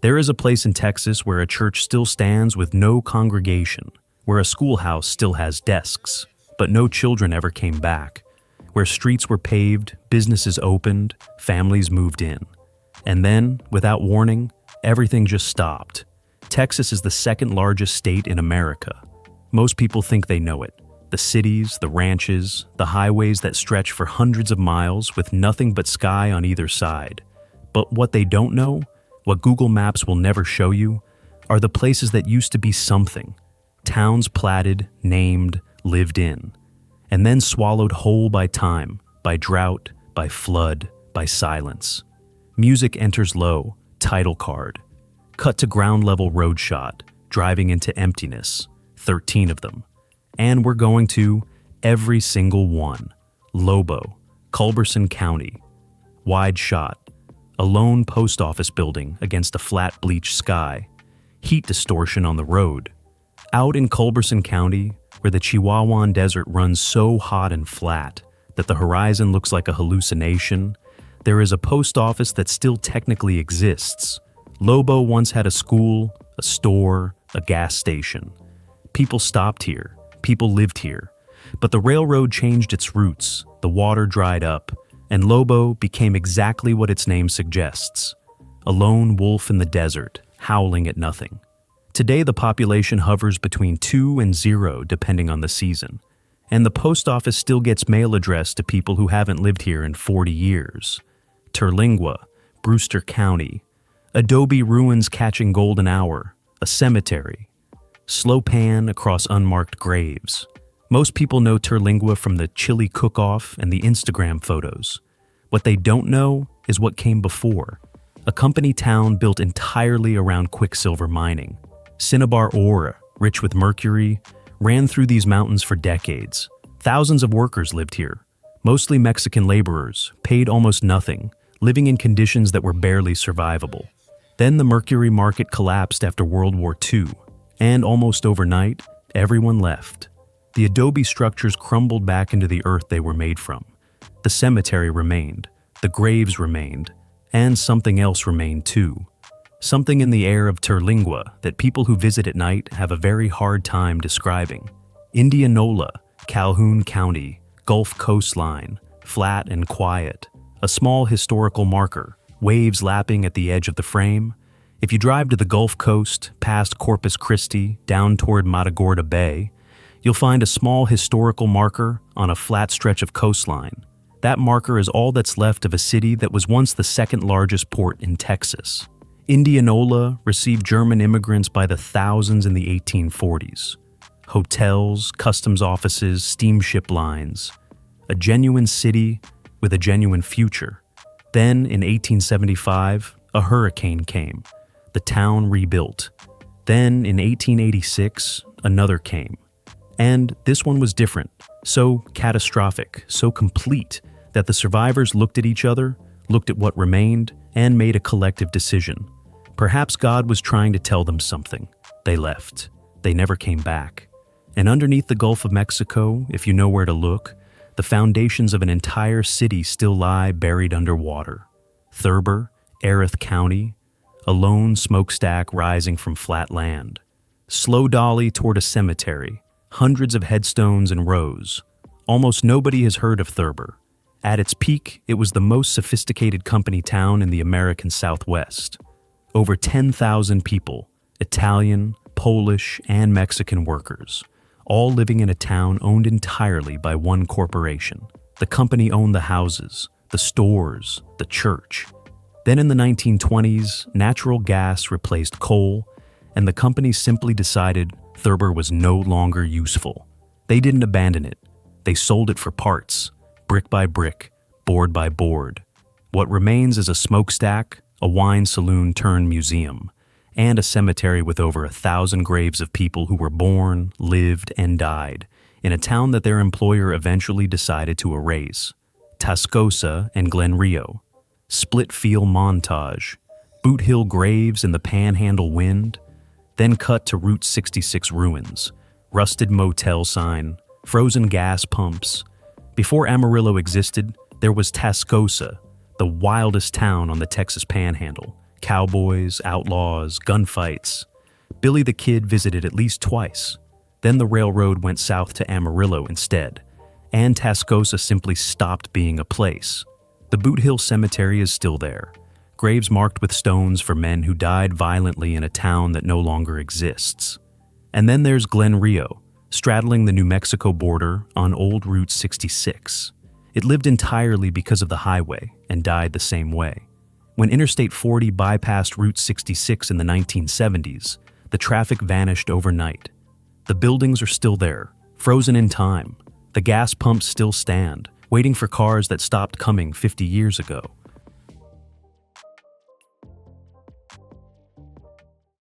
There is a place in Texas where a church still stands with no congregation, where a schoolhouse still has desks, but no children ever came back, where streets were paved, businesses opened, families moved in. And then, without warning, everything just stopped. Texas is the second largest state in America. Most people think they know it. The cities, the ranches, the highways that stretch for hundreds of miles with nothing but sky on either side. But what they don't know, what Google Maps will never show you, are the places that used to be something. Towns platted, named, lived in, and then swallowed whole by time, by drought, by flood, by silence. Music enters low, title card. Cut to ground level road shot, driving into emptiness, 13 of them. And we're going to every single one. Lobo, Culberson County. Wide shot. A lone post office building against a flat bleached sky. Heat distortion on the road. Out in Culberson County, where the Chihuahuan Desert runs so hot and flat that the horizon looks like a hallucination, there is a post office that still technically exists. Lobo once had a school, a store, a gas station. People stopped here, people lived here, but the railroad changed its routes, the water dried up, and Lobo became exactly what its name suggests, a lone wolf in the desert, howling at nothing. Today the population hovers between 2 and 0 depending on the season, and the post office still gets mail addressed to people who haven't lived here in 40 years. Terlingua, Brewster County, adobe ruins catching golden hour, a cemetery. Slow pan across unmarked graves. Most people know Terlingua from the chili cook-off and the Instagram photos. What they don't know is what came before. A company town built entirely around quicksilver mining. Cinnabar ore, rich with mercury, ran through these mountains for decades. Thousands of workers lived here, mostly Mexican laborers, paid almost nothing, living in conditions that were barely survivable. Then the mercury market collapsed after World War II, and almost overnight, everyone left. The adobe structures crumbled back into the earth they were made from. The cemetery remained, the graves remained, and something else remained too. Something in the air of Terlingua that people who visit at night have a very hard time describing. Indianola, Calhoun County, Gulf coastline, flat and quiet. A small historical marker, waves lapping at the edge of the frame. If you drive to the Gulf Coast, past Corpus Christi, down toward Matagorda Bay, you'll find a small historical marker on a flat stretch of coastline. That marker is all that's left of a city that was once the second largest port in Texas. Indianola received German immigrants by the thousands in the 1840s. Hotels, customs offices, steamship lines. A genuine city with a genuine future. Then, in 1875, a hurricane came. The town rebuilt. Then, in 1886, another came. And this one was different, so catastrophic, so complete, that the survivors looked at each other, looked at what remained, and made a collective decision. Perhaps God was trying to tell them something. They left. They never came back. And underneath the Gulf of Mexico, if you know where to look, the foundations of an entire city still lie buried underwater. Thurber, Erath County, a lone smokestack rising from flat land. Slow dolly toward a cemetery, hundreds of headstones in rows. Almost nobody has heard of Thurber. At its peak, it was the most sophisticated company town in the American Southwest. Over 10,000 people, Italian, Polish, and Mexican workers, all living in a town owned entirely by one corporation. The company owned the houses, the stores, the church. Then in the 1920s, natural gas replaced coal, and the company simply decided Thurber was no longer useful. They didn't abandon it. They sold it for parts, brick by brick, board by board. What remains is a smokestack, a wine saloon turned museum, and a cemetery with over 1,000 graves of people who were born, lived, and died in a town that their employer eventually decided to erase. Tascosa and Glen Rio. Split field montage, Boot Hill graves in the Panhandle wind, then cut to Route 66 ruins, rusted motel sign, frozen gas pumps. Before Amarillo existed, there was Tascosa, the wildest town on the Texas Panhandle, Cowboys, outlaws, gunfights. Billy the Kid visited at least twice. Then the railroad went south to Amarillo instead, and Tascosa simply stopped being a place. The Boot Hill Cemetery is still there, graves marked with stones for men who died violently in a town that no longer exists. And then there's Glen Rio, straddling the New Mexico border on Old Route 66. It lived entirely because of the highway and died the same way. When Interstate 40 bypassed Route 66 in the 1970s, the traffic vanished overnight. The buildings are still there, frozen in time. The gas pumps still stand, waiting for cars that stopped coming 50 years ago.